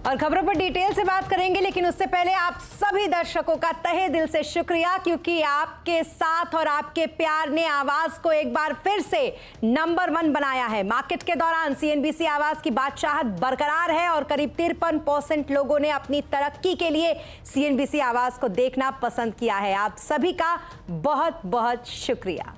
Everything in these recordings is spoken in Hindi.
और खबरों पर डिटेल से बात करेंगे, लेकिन उससे पहले आप सभी दर्शकों का तहे दिल से शुक्रिया, क्योंकि आपके साथ और आपके प्यार ने आवाज को एक बार फिर से नंबर 1 बनाया है। मार्केट के दौरान सीएनबीसी आवाज की बादशाहत बरकरार है और करीब 53% लोगों ने अपनी तरक्की के लिए सीएनबीसी आवाज को देखना पसंद किया है। आप सभी का बहुत बहुत शुक्रिया।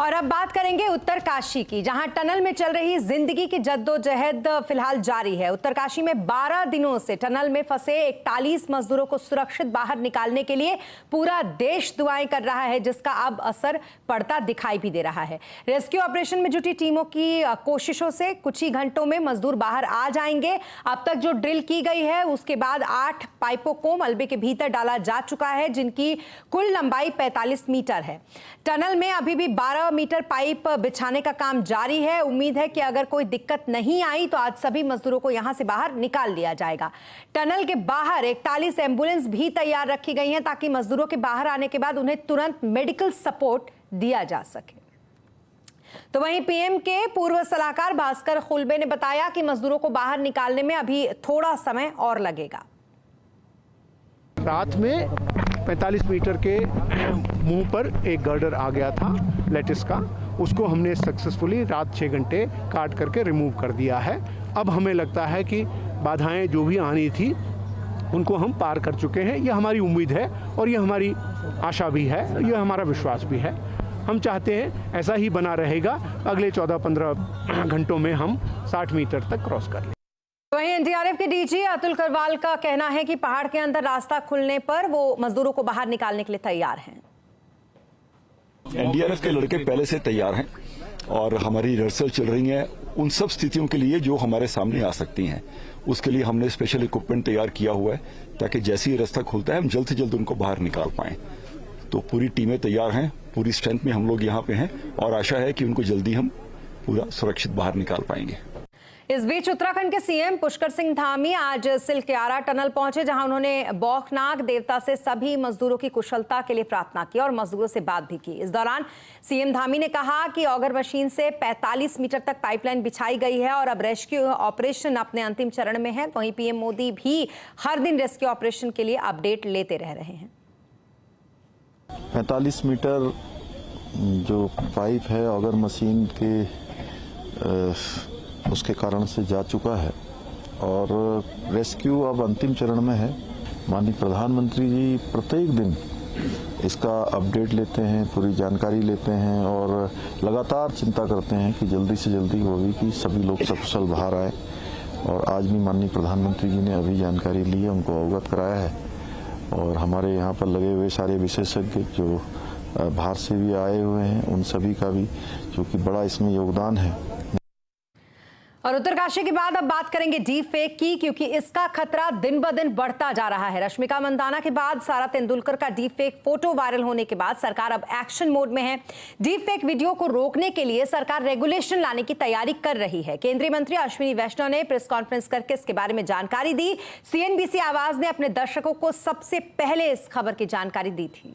और अब बात करेंगे उत्तरकाशी की, जहां टनल में चल रही जिंदगी की जद्दोजहद फिलहाल जारी है। उत्तरकाशी में 12 दिनों से टनल में फंसे 41 मजदूरों को सुरक्षित बाहर निकालने के लिए पूरा देश दुआएं कर रहा है, जिसका अब असर पड़ता दिखाई भी दे रहा है। रेस्क्यू ऑपरेशन में जुटी टीमों की कोशिशों से कुछ ही घंटों में मजदूर बाहर आ जाएंगे। अब तक जो ड्रिल की गई है उसके बाद 8 पाइपों को मलबे के भीतर डाला जा चुका है, जिनकी कुल लंबाई 45 मीटर है। टनल में अभी भी 12 मीटर पाइप बिछाने का काम जारी है। उम्मीद है कि अगर कोई दिक्कत नहीं आई तो आज सभी मजदूरों को यहां से बाहर निकाल लिया जाएगा। टनल के बाहर 41 एम्बुलेंस भी तैयार रखी गई हैं, ताकि मजदूरों के बाहर आने के बाद उन्हें तुरंत मेडिकल सपोर्ट दिया जा सके। तो वहीं पीएम के पूर्व सलाहकार भास्कर खुलबे ने बताया कि मजदूरों को बाहर निकालने में अभी थोड़ा समय और लगेगा। रात में 45 मीटर के मुंह पर एक गर्डर आ गया था लेटिस का, उसको हमने सक्सेसफुली रात 6 घंटे काट करके रिमूव कर दिया है। अब हमें लगता है कि बाधाएं जो भी आनी थी उनको हम पार कर चुके हैं। यह हमारी उम्मीद है और यह हमारी आशा भी है, यह हमारा विश्वास भी है। हम चाहते हैं ऐसा ही बना रहेगा, अगले 14-15 घंटों में हम 60 मीटर तक क्रॉस कर लें। वहीं एनडीआरएफ के डीजी अतुल करवाल का कहना है कि पहाड़ के अंदर रास्ता खुलने पर वो मजदूरों को बाहर निकालने के लिए तैयार हैं। एनडीआरएफ के लड़के पहले से तैयार हैं और हमारी रिहर्सल चल रही है उन सब स्थितियों के लिए जो हमारे सामने आ सकती हैं। उसके लिए हमने स्पेशल इक्विपमेंट तैयार किया हुआ है, ताकि जैसे ही रास्ता खुलता है हम जल्द से जल्द उनको बाहर निकाल पाएं। तो पूरी टीमें तैयार हैं, पूरी स्ट्रेंथ में हम लोग यहाँ पे हैं और आशा है कि उनको जल्दी हम पूरा सुरक्षित बाहर निकाल पाएंगे। इस बीच उत्तराखंड के सीएम पुष्कर सिंह धामी आज सिलक्यारा टनल पहुंचे, जहां उन्होंने बौखनाग देवता से सभी मजदूरों की कुशलता के लिए प्रार्थना की और मजदूरों से बात भी की। इस दौरान सीएम धामी ने कहा कि ऑगर मशीन से 45 मीटर तक पाइपलाइन बिछाई गई है और अब रेस्क्यू ऑपरेशन अपने अंतिम चरण में है। वहीं पीएम मोदी भी हर दिन रेस्क्यू ऑपरेशन के लिए अपडेट लेते रह रहे हैं। 45 मीटर जो पाइप है ऑगर मशीन के उसके कारण से जा चुका है और रेस्क्यू अब अंतिम चरण में है। माननीय प्रधानमंत्री जी प्रत्येक दिन इसका अपडेट लेते हैं, पूरी जानकारी लेते हैं और लगातार चिंता करते हैं कि जल्दी से जल्दी होगी कि सभी लोग सकुशल बाहर आए। और आज भी माननीय प्रधानमंत्री जी ने अभी जानकारी ली है, उनको अवगत कराया है और हमारे यहाँ पर लगे हुए सारे विशेषज्ञ जो बाहर से भी आए हुए हैं उन सभी का भी जो कि बड़ा इसमें योगदान है। और उत्तरकाशी के बाद अब बात करेंगे डीप फेक की, क्योंकि इसका खतरा दिन ब दिन बढ़ता जा रहा है। रश्मिका मंदाना के बाद सारा तेंदुलकर का डीप फेक फोटो वायरल होने के बाद सरकार अब एक्शन मोड में है। डीप फेक वीडियो को रोकने के लिए सरकार रेगुलेशन लाने की तैयारी कर रही है। केंद्रीय मंत्री अश्विनी वैष्णव ने प्रेस कॉन्फ्रेंस करके इसके बारे में जानकारी दी। सीएनबीसी आवाज ने अपने दर्शकों को सबसे पहले इस खबर की जानकारी दी थी।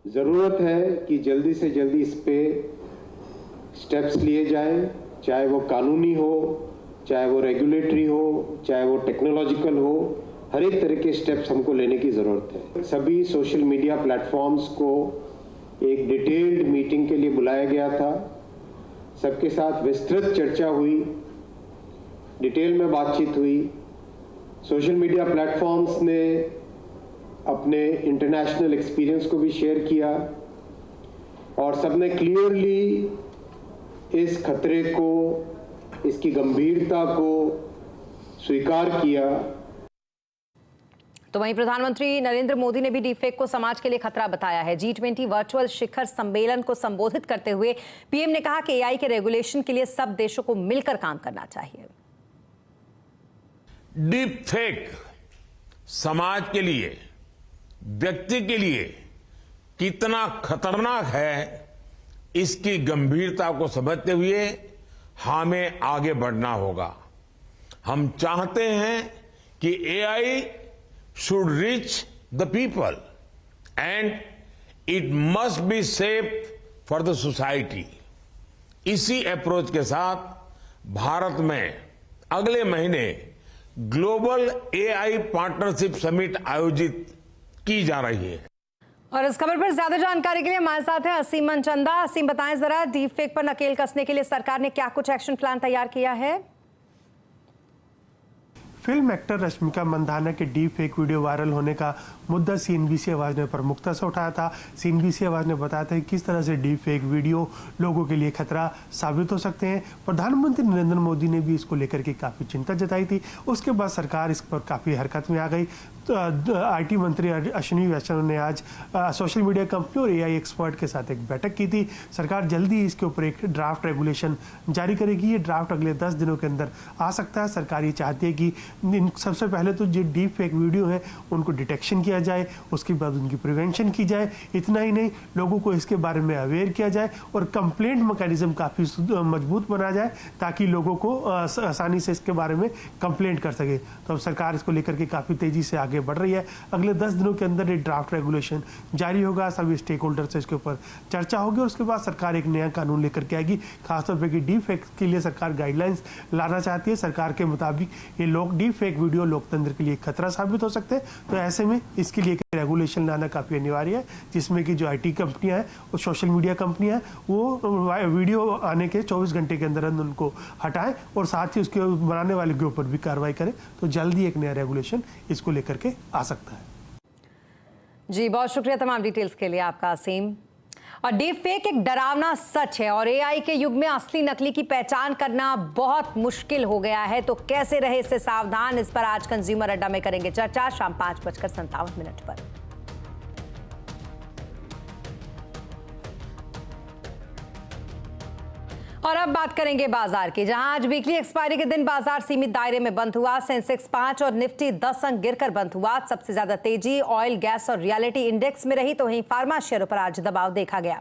जरूरत है कि जल्दी से जल्दी इस पे स्टेप्स लिए जाएं, चाहे वो कानूनी हो, चाहे वो रेगुलेटरी हो, चाहे वो टेक्नोलॉजिकल हो। हर एक तरह के स्टेप्स हमको लेने की जरूरत है। सभी सोशल मीडिया प्लेटफॉर्म्स को एक डिटेल्ड मीटिंग के लिए बुलाया गया था। सबके साथ विस्तृत चर्चा हुई, डिटेल में बातचीत हुई। सोशल मीडिया प्लेटफॉर्म्स ने अपने इंटरनेशनल एक्सपीरियंस को भी शेयर किया और सबने क्लियरली इस खतरे को, इसकी गंभीरता को स्वीकार किया। तो वहीं प्रधानमंत्री नरेंद्र मोदी ने भी डीपफेक को समाज के लिए खतरा बताया है। G20 वर्चुअल शिखर सम्मेलन को संबोधित करते हुए पीएम ने कहा कि एआई के रेगुलेशन के लिए सब देशों को मिलकर काम करना चाहिए। डीपफेक समाज के लिए, व्यक्ति के लिए कितना खतरनाक है, इसकी गंभीरता को समझते हुए हमें आगे बढ़ना होगा। हम चाहते हैं कि AI should reach the people and it must be safe for the society. इसी अप्रोच के साथ भारत में अगले महीने ग्लोबल एआई पार्टनरशिप समिट आयोजित की जा रही है। और इस खबर पर ज्यादा जानकारी के लिए हमारे साथ है असीम मनचंदा। असीम, बताएं जरा, डीप फेक पर नकेल कसने के लिए सरकार ने क्या कुछ एक्शन प्लान तैयार किया है? फिल्म एक्टर रश्मिका मंदाना के डीप फेक वीडियो वायरल होने का मुद्दा सीएनबीसी आवाज ने प्रमुखता से उठाया था। सीएनबीसी आवाज ने बताया था कि किस तरह से डीप फेक वीडियो लोगों के लिए खतरा साबित हो सकते हैं। प्रधानमंत्री नरेंद्र मोदी ने भी इसको लेकर के काफ़ी चिंता जताई थी। उसके बाद सरकार इस पर काफ़ी हरकत में आ गई। आईटी मंत्री अश्विनी वैष्णव ने आज सोशल मीडिया कंपनी और एआई एक्सपर्ट के साथ एक बैठक की थी। सरकार जल्दी ही इसके ऊपर एक ड्राफ्ट रेगुलेशन जारी करेगी। ये ड्राफ्ट अगले 10 दिनों के अंदर आ सकता है। सरकार ये चाहती है कि सबसे पहले तो जो डीप फेक वीडियो है उनको डिटेक्शन किया जाए, उसके बाद उनकी प्रिवेंशन की जाए। इतना ही नहीं, लोगों को इसके बारे में अवेयर किया जाए और कंप्लेंट मैकेनिज्म काफ़ी मजबूत बना जाए ताकि लोगों को आसानी से इसके बारे में कंप्लेंट कर सके। तो अब सरकार इसको लेकर के काफ़ी तेज़ी से आगे बढ़ रही है। अगले 10 दिनों के अंदर ये ड्राफ्ट रेगुलेशन जारी होगा। सभी स्टेक होल्डर से इसके ऊपर चर्चा होगी और उसके बाद सरकार एक नया कानून लेकर के आएगी। खासतौर पर कि डीप फेक के लिए सरकार गाइडलाइंस लाना चाहती है। सरकार के मुताबिक ये लोग डीप फेक वीडियो लोकतंत्र के लिए खतरा साबित हो सकते हैं। तो ऐसे में इसके लिए रेगुलेशन लाना काफ़ी अनिवार्य है, जिसमें कि जो आईटी कंपनियां हैं और सोशल मीडिया कंपनियां हैं वो वीडियो आने के 24 घंटे के अंदर उनको हटाएं और साथ ही उसके बनाने वाले के ऊपर भी कार्रवाई करें। तो जल्दी एक नया रेगुलेशन इसको लेकर के आ सकता है। जी, बहुत शुक्रिया तमाम डिटेल्स के लिए आपका असीम। और डीप फेक एक डरावना सच है और एआई के युग में असली नकली की पहचान करना बहुत मुश्किल हो गया है। तो कैसे रहे इससे सावधान, इस पर आज कंज्यूमर अड्डा में करेंगे चर्चा शाम 5:57 पर। और अब बात करेंगे बाजार की, जहां आज वीकली एक्सपायरी के दिन बाजार सीमित दायरे में बंद हुआ। सेंसेक्स 5 और निफ्टी 10 अंक गिरकर बंद हुआ। सबसे ज्यादा तेजी ऑयल, गैस और रियलिटी इंडेक्स में रही, तो वहीं फार्मा शेयरों पर आज दबाव देखा गया।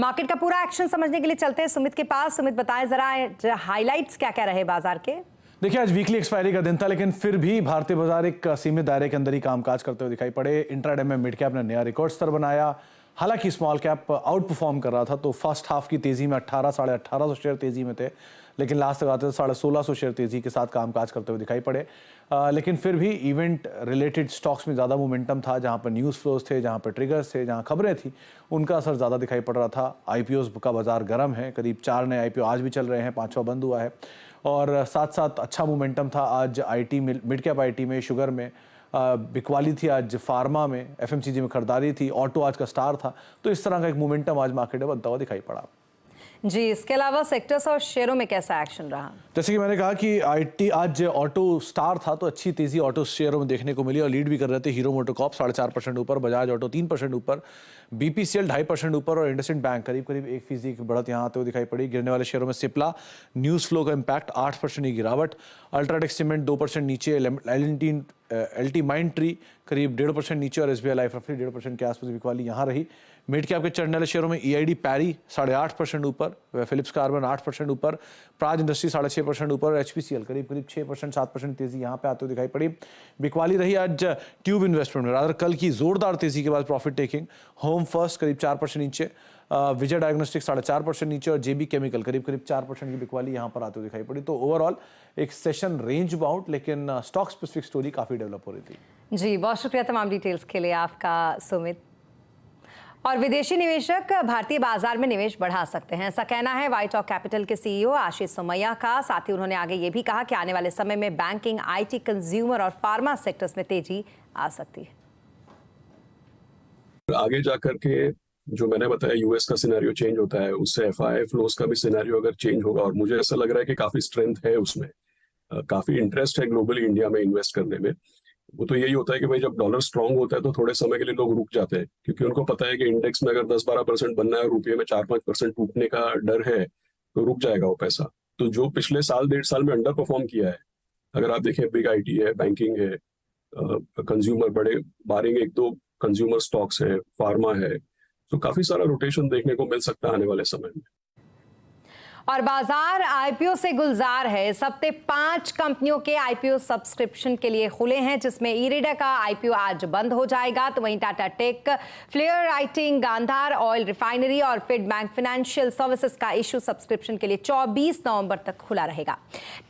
मार्केट का पूरा एक्शन समझने के लिए चलते हैं सुमित के पास। सुमित, बताएं जरा हाइलाइट्स क्या क्या रहे बाजार के? देखिए, आज वीकली एक्सपायरी का दिन था, लेकिन फिर भी भारतीय बाजार एक सीमित दायरे के अंदर ही कामकाज करते हुए दिखाई पड़े। इंट्राडे में मिड कैप ने नया रिकॉर्ड स्तर बनाया। हालांकि स्मॉल कैप आउट परफॉर्म कर रहा था, तो फर्स्ट हाफ की तेजी में 18 साढ़े 1800 शेयर तेजी में थे, लेकिन लास्ट तक आते तो 1650 शेयर तेजी के साथ कामकाज करते हुए दिखाई पड़े। लेकिन फिर भी इवेंट रिलेटेड स्टॉक्स में ज़्यादा मोमेंटम था, जहां पर न्यूज़ फ्लोज थे, जहां पर ट्रिगर्स थे, जहां खबरें थी, उनका असर ज़्यादा दिखाई पड़ रहा था। आईपीओज़ का बाजार गर्म है, करीब 4 नए आईपीओ आज भी चल रहे हैं, 5वां बंद हुआ है। और साथ साथ अच्छा मोमेंटम था आज आईटी में, मिड कैप आईटी में, शुगर में बिकवाली थी, आज फार्मा में, एफएमसीजी में खरीदारी थी, ऑटो आज का स्टार था। तो इस तरह का एक मोमेंटम आज मार्केट में बनता हुआ दिखाई पड़ा। जी, इसके अलावा सेक्टर्स और शेयरों में कैसा एक्शन रहा? जैसे कि मैंने कहा कि आईटी आज ऑटो स्टार था, तो अच्छी तेजी ऑटो शेयरों में देखने को मिली और लीड भी कर रहे थे हीरो मोटोकॉर्प 4.5% ऊपर, बजाज ऑटो 3% ऊपर, बीपीसीएल 2.5% ऊपर और इंडसइंड बैंक करीब 1% की बढ़त यहाँ आते हुए दिखाई पड़ी। गिरने वाले शेयरों में सिप्ला, न्यूज़ फ्लो का इम्पैक्ट 8% की गिरावट, अल्ट्राटेक सीमेंट 2% नीचे, एलटी माइंड ट्री करीब 1.5% नीचे और एसबीआई लाइफ रफली 1.5% के आसपास बिकवाली यहाँ रही। मिड कैप के चढ़ने वाले शेयरों में ईआईडी पैरी 8.5% ऊपर, फिलिप्स कार्बन 8% ऊपर, प्राज इंडस्ट्री 6.5% ऊपर, एचपीसीएल करीब 6%, 7% तेजी यहाँ पे आते हुए दिखाई पड़ी। बिकवाली रही आज ट्यूब इन्वेस्टमेंट में, रादर कल की जोरदार तेजी के बाद प्रॉफिट टेकिंग। होम फर्स्ट करीब 4% नीचे, विजय डायग्नोस्टिक 4.5% नीचे और जेबी केमिकल करीब 4% की बिकवाली यहाँ पर आते हुए दिखाई पड़ी। तो ओवरऑल एक सेशन रेंज बाउंड, लेकिन स्टॉक स्पेसिफिक स्टोरी काफी डेवलप हो रही थी। जी, बहुत शुक्रिया तमाम डिटेल्स के लिए आपका सुमित। और विदेशी निवेशक भारतीय बाजार में निवेश बढ़ा सकते हैं, ऐसा कहना है वाइटॉक कैपिटल के सीईओ आशीष सोमैया का। साथ ही उन्होंने आगे ये भी कहा कि आने वाले समय में बैंकिंग, आईटी, कंज्यूमर और फार्मा सेक्टर्स में तेजी आ सकती है। आगे जाकर के जो मैंने बताया यूएस का सिनेरियो चेंज होता है, उससे एफआई फ्लोज का भी सिनेरियो अगर चेंज होगा, और मुझे ऐसा लग रहा है कि काफी स्ट्रेंथ है उसमें, काफी इंटरेस्ट है ग्लोबली इंडिया में इन्वेस्ट करने में। वो तो यही होता है कि भाई जब डॉलर स्ट्रांग होता है तो थोड़े समय के लिए लोग रुक जाते हैं, क्योंकि उनको पता है कि इंडेक्स में अगर 10-12% बनना है, रुपये में 4-5% टूटने का डर है, तो रुक जाएगा वो पैसा। तो जो पिछले साल 1.5 साल में अंडर परफॉर्म किया है, अगर आप देखें बिग आईटी है, बैंकिंग है, कंज्यूमर बड़े बारिंग 1-2 कंज्यूमर स्टॉक्स है, फार्मा है, तो काफी सारा रोटेशन देखने को मिल सकता है आने वाले समय में। और बाजार आईपीओ से गुलजार है। इस हफ्ते 5 कंपनियों के आईपीओ सब्सक्रिप्शन के लिए खुले हैं, जिसमें इरिडा का आईपीओ आज बंद हो जाएगा। तो वहीं Tata tech, Flair writing, Gandhar oil refinery और फिड बैंक फाइनेंशियल सर्विसेज का इशू सब्सक्रिप्शन के लिए 24 नवंबर तक खुला रहेगा।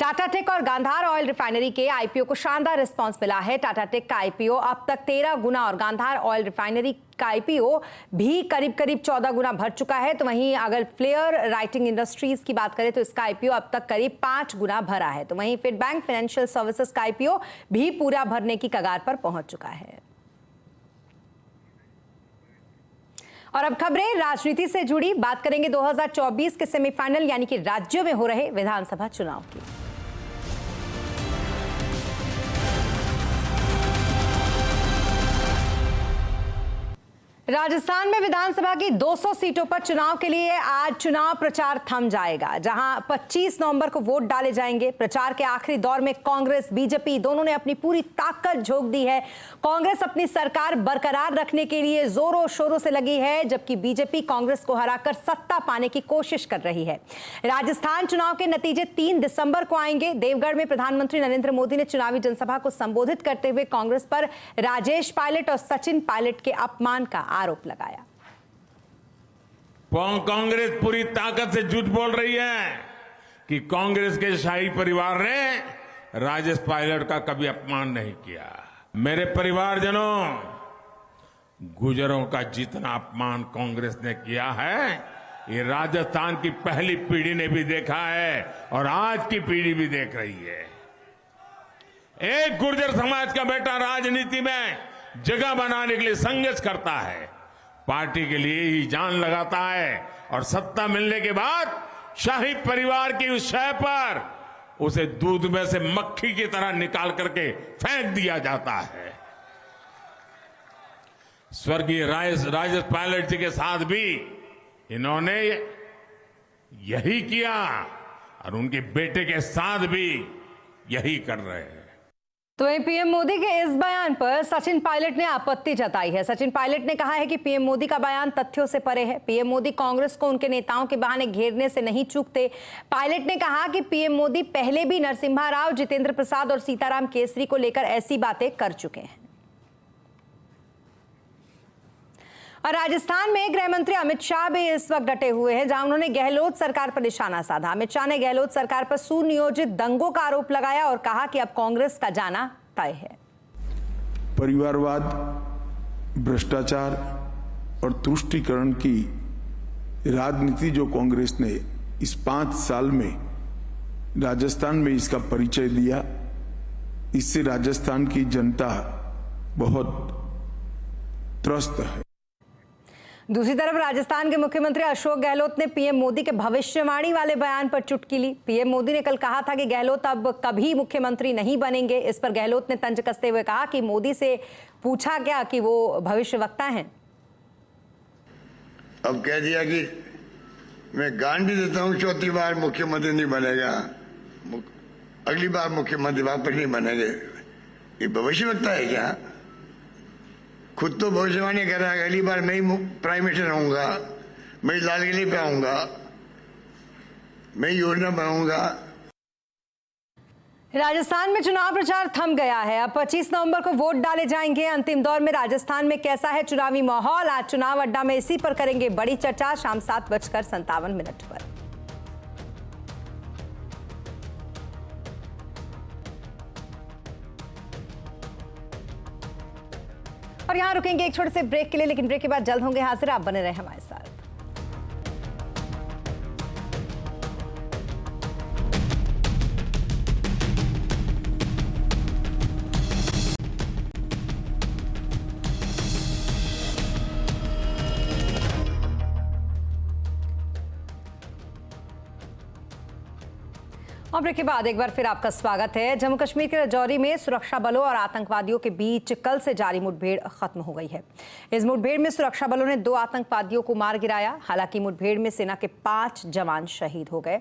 टाटा टेक और गांधार ऑयल रिफाइनरी के आईपीओ को शानदार रिस्पॉन्स मिला है। टाटा टेक का आईपीओ अब तक 13 गुना और गांधार ऑयल रिफाइनरी का आईपीओ भी करीब 14 गुना भर चुका है। तो वहीं अगर फ्लेयर राइटिंग इंडस्ट्रीज की बात करें तो इसका आईपीओ अब तक करीब 5 गुना भरा है। तो वहीं फिड बैंक फाइनेंशियल सर्विसेज का आईपीओ भी पूरा भरने की कगार पर पहुंच चुका है। और अब खबरें राजनीति से जुड़ी, बात करेंगे 2024 के सेमीफाइनल यानी कि राज्यों में हो रहे विधानसभा चुनाव की। राजस्थान में विधानसभा की 200 सीटों पर चुनाव के लिए आज चुनाव प्रचार थम जाएगा, जहां 25 नवंबर को वोट डाले जाएंगे। प्रचार के आखिरी दौर में कांग्रेस, बीजेपी दोनों ने अपनी पूरी ताकत झोंक दी है। कांग्रेस अपनी सरकार बरकरार रखने के लिए जोरों शोरों से लगी है, जबकि बीजेपी कांग्रेस को हराकर सत्ता पाने की कोशिश कर रही है। राजस्थान चुनाव के नतीजे 3 दिसंबर को आएंगे। देवगढ़ में प्रधानमंत्री नरेंद्र मोदी ने चुनावी जनसभा को संबोधित करते हुए कांग्रेस पर राजेश पायलट और सचिन पायलट के अपमान का आरोप लगाया। कांग्रेस पूरी ताकत से झूठ बोल रही है कि कांग्रेस के शाही परिवार ने राजेश पायलट का कभी अपमान नहीं किया। मेरे परिवारजनों, गुजरों का जितना अपमान कांग्रेस ने किया है, ये राजस्थान की पहली पीढ़ी ने भी देखा है और आज की पीढ़ी भी देख रही है। एक गुर्जर समाज का बेटा राजनीति में जगह बनाने के लिए संघर्ष करता है, पार्टी के लिए ही जान लगाता है और सत्ता मिलने के बाद शाही परिवार की उस शय पर उसे दूध में से मक्खी की तरह निकाल करके फेंक दिया जाता है। स्वर्गीय राजेश पायलट जी के साथ भी इन्होंने यही किया और उनके बेटे के साथ भी यही कर रहे हैं। तो वहीं पीएम मोदी के इस बयान पर सचिन पायलट ने आपत्ति जताई है। सचिन पायलट ने कहा है कि पीएम मोदी का बयान तथ्यों से परे है। पीएम मोदी कांग्रेस को उनके नेताओं के बहाने घेरने से नहीं चूकते। पायलट ने कहा कि पीएम मोदी पहले भी नरसिम्हा राव, जितेंद्र प्रसाद और सीताराम केसरी को लेकर ऐसी बातें कर चुके हैं। और राजस्थान में गृह मंत्री अमित शाह भी इस वक्त डटे हुए हैं, जहां उन्होंने गहलोत सरकार पर निशाना साधा। अमित शाह ने गहलोत सरकार पर सुनियोजित दंगों का आरोप लगाया और कहा कि अब कांग्रेस का जाना तय है। परिवारवाद, भ्रष्टाचार और तुष्टीकरण की राजनीति जो कांग्रेस ने इस 5 साल में राजस्थान में इसका परिचय दिया, इससे राजस्थान की जनता बहुत त्रस्त है। दूसरी तरफ राजस्थान के मुख्यमंत्री अशोक गहलोत ने पीएम मोदी के भविष्यवाणी वाले बयान पर चुटकी ली। पीएम मोदी ने कल कहा था कि गहलोत अब कभी मुख्यमंत्री नहीं बनेंगे। इस पर गहलोत ने तंज कसते हुए कहा कि मोदी से पूछा गया कि वो भविष्यवक्ता हैं। अब कह दिया कि मैं गारंटी देता हूं 4थी बार मुख्यमंत्री नहीं बनेगा, अगली बार मुख्यमंत्री वापस नहीं बनेंगे। ये भविष्यवक्ता है क्या? खुद तो भविष्यवाणी कर रहा है, अगली बार मैं ही प्राइम मिनिस्टर होऊंगा, मैं लाल किले पे आऊंगा, मैं योजना बनाऊंगा। राजस्थान में चुनाव प्रचार थम गया है। अब 25 नवंबर को वोट डाले जाएंगे। अंतिम दौर में राजस्थान में कैसा है चुनावी माहौल, आज चुनाव अड्डा में इसी पर करेंगे बड़ी चर्चा। शाम 7:57 पर। और यहां रुकेंगे एक छोटे से ब्रेक के लिए, लेकिन ब्रेक के बाद जल्द होंगे हाजिर। आप बने रहे हमारे साथ। और ब्रेक के बाद एक बार फिर आपका स्वागत है। जम्मू कश्मीर के राजौरी में सुरक्षा बलों और आतंकवादियों के बीच कल से जारी मुठभेड़ खत्म हो गई है। इस मुठभेड़ में सुरक्षा बलों ने 2 आतंकवादियों को मार गिराया। हालांकि मुठभेड़ में सेना के 5 जवान शहीद हो गए।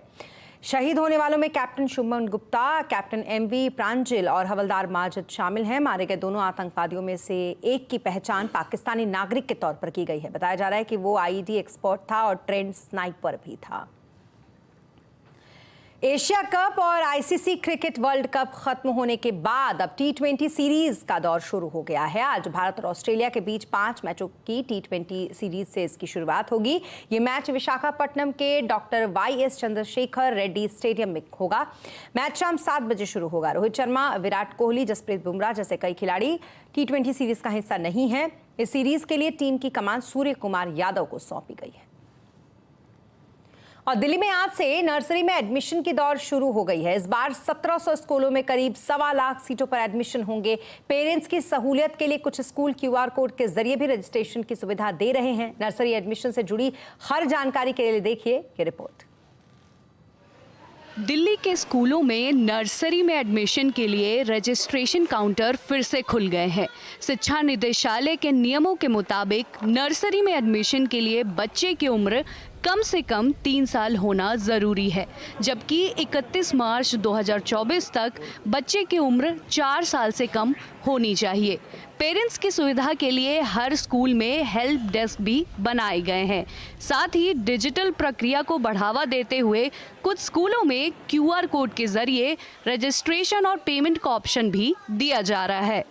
शहीद होने वालों में captain Shubman Gupta, captain MV प्रांजल और हवलदार माजिद शामिल हैं। मारे गए दोनों आतंकवादियों में से एक की पहचान पाकिस्तानी नागरिक के तौर पर की गई है। बताया जा रहा है कि वो IED एक्सपर्ट था और ट्रेंड स्नाइपर भी था। एशिया कप और आईसीसी क्रिकेट वर्ल्ड कप खत्म होने के बाद अब T20 सीरीज का दौर शुरू हो गया है। आज भारत और ऑस्ट्रेलिया के बीच 5 मैचों की T20 सीरीज से इसकी शुरुआत होगी। ये मैच विशाखापट्टनम के doctor YS Chandrashekhar Reddy stadium में होगा। मैच शाम 7 बजे शुरू होगा। रोहित शर्मा, विराट कोहली, जसप्रीत बुमराह जैसे कई खिलाड़ी T20 सीरीज का हिस्सा नहीं है। इस सीरीज के लिए टीम की कमान सूर्य कुमार यादव को सौंपी गई है। और दिल्ली में आज से नर्सरी में एडमिशन की दौर शुरू हो गई है। इस बार 1700 स्कूलों में करीब 1.25 लाख सीटों पर एडमिशन होंगे। पेरेंट्स की सहूलियत के लिए कुछ स्कूल QR कोड के जरिए भी रजिस्ट्रेशन की सुविधा दे रहे हैं। नर्सरी एडमिशन से जुड़ी हर जानकारी के लिए देखिए ये रिपोर्ट। दिल्ली के स्कूलों में नर्सरी में एडमिशन के लिए रजिस्ट्रेशन काउंटर फिर से खुल गए हैं। शिक्षा निदेशालय के नियमों के मुताबिक नर्सरी में एडमिशन के लिए बच्चे की उम्र कम से कम 3 साल होना जरूरी है, जबकि 31 मार्च 2024 तक बच्चे की उम्र 4 साल से कम होनी चाहिए। पेरेंट्स की सुविधा के लिए हर स्कूल में हेल्प डेस्क भी बनाए गए हैं। साथ ही डिजिटल प्रक्रिया को बढ़ावा देते हुए कुछ स्कूलों में QR कोड के जरिए रजिस्ट्रेशन और पेमेंट का ऑप्शन भी दिया जा रहा है।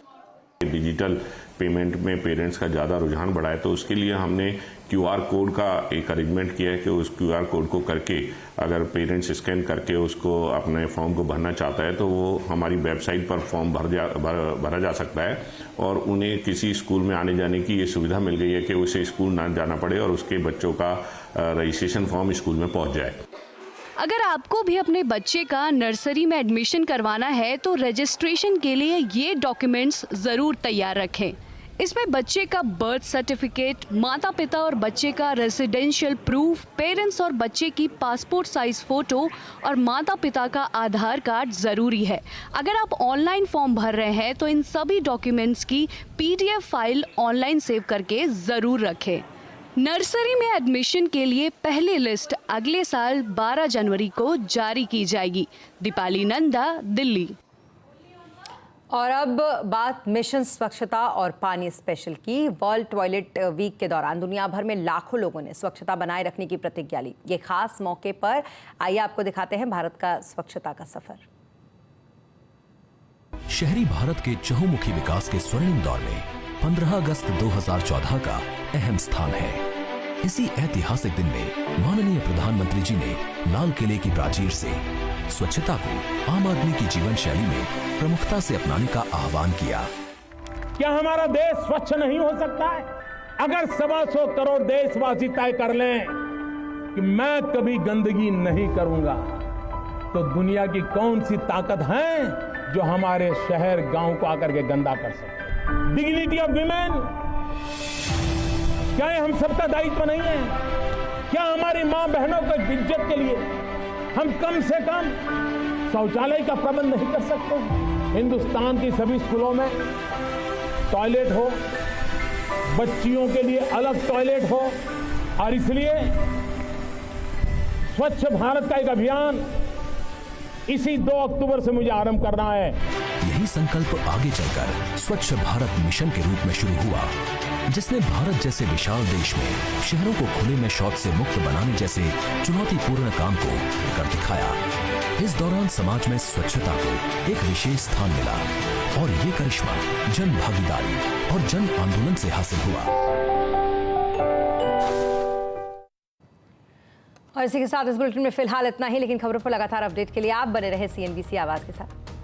डिजिटल पेमेंट में पेरेंट्स का ज़्यादा रुझान बढ़ा है, तो उसके लिए हमने QR कोड का एक अरेंजमेंट किया है कि उस QR कोड को करके अगर पेरेंट्स स्कैन करके उसको अपने फॉर्म को भरना चाहता है तो वो हमारी वेबसाइट पर फॉर्म भरा जा सकता है और उन्हें किसी स्कूल में आने जाने की ये सुविधा मिल गई है कि उसे स्कूल ना जाना पड़े और उसके बच्चों का रजिस्ट्रेशन फॉर्म स्कूल में पहुँच जाए। अगर आपको भी अपने बच्चे का नर्सरी में एडमिशन करवाना है तो रजिस्ट्रेशन के लिए ये डॉक्यूमेंट्स ज़रूर तैयार रखें। इसमें बच्चे का बर्थ सर्टिफिकेट, माता पिता और बच्चे का रेजिडेंशियल प्रूफ, पेरेंट्स और बच्चे की पासपोर्ट साइज फ़ोटो और माता पिता का आधार कार्ड ज़रूरी है। अगर आप ऑनलाइन फॉर्म भर रहे हैं तो इन सभी डॉक्यूमेंट्स की PDF फाइल ऑनलाइन सेव करके ज़रूर रखें। नर्सरी में एडमिशन के लिए पहली लिस्ट अगले साल 12 जनवरी को जारी की जाएगी। दीपाली नंदा, दिल्ली। और अब बात मिशन स्वच्छता और पानी स्पेशल की। वर्ल्ड टॉयलेट वीक के दौरान दुनिया भर में लाखों लोगों ने स्वच्छता बनाए रखने की प्रतिज्ञा ली। ये खास मौके पर आइए आपको दिखाते हैं भारत का स्वच्छता का सफर। शहरी भारत के चहुमुखी विकास के स्वर्णिम दौर में 15 अगस्त 2014 का अहम स्थान है। इसी ऐतिहासिक दिन में माननीय प्रधानमंत्री जी ने लाल किले की प्राचीर से स्वच्छता को आम आदमी की जीवन शैली में प्रमुखता से अपनाने का आह्वान किया। क्या हमारा देश स्वच्छ नहीं हो सकता है? अगर 125 करोड़ देशवासी तय कर लें कि मैं कभी गंदगी नहीं करूंगा, तो दुनिया की कौन सी ताकत है जो हमारे शहर गांव को आकर के गंदा कर सके? डिग्निटी ऑफ विमेन, क्या ये हम सबका दायित्व नहीं है? क्या हमारी मां बहनों की इज्जत के लिए हम कम से कम शौचालय का प्रबंध नहीं कर सकते? हिंदुस्तान की सभी स्कूलों में टॉयलेट हो, बच्चियों के लिए अलग टॉयलेट हो, और इसलिए स्वच्छ भारत का एक अभियान इसी 2 अक्टूबर से मुझे आरंभ करना है। यही संकल्प आगे चलकर स्वच्छ भारत मिशन के रूप में शुरू हुआ, जिसने भारत जैसे विशाल देश में शहरों को खुले में शौच से मुक्त बनाने जैसे चुनौतीपूर्ण काम को कर दिखाया। इस दौरान समाज में स्वच्छता को एक विशेष स्थान मिला और ये करिश्मा जन भागीदारी और जन आंदोलन से हासिल हुआ। और इसी के साथ इस बुलेटिन में फिलहाल इतना ही, लेकिन खबरों पर लगातार अपडेट के लिए आप बने रहे CNBC आवाज के साथ।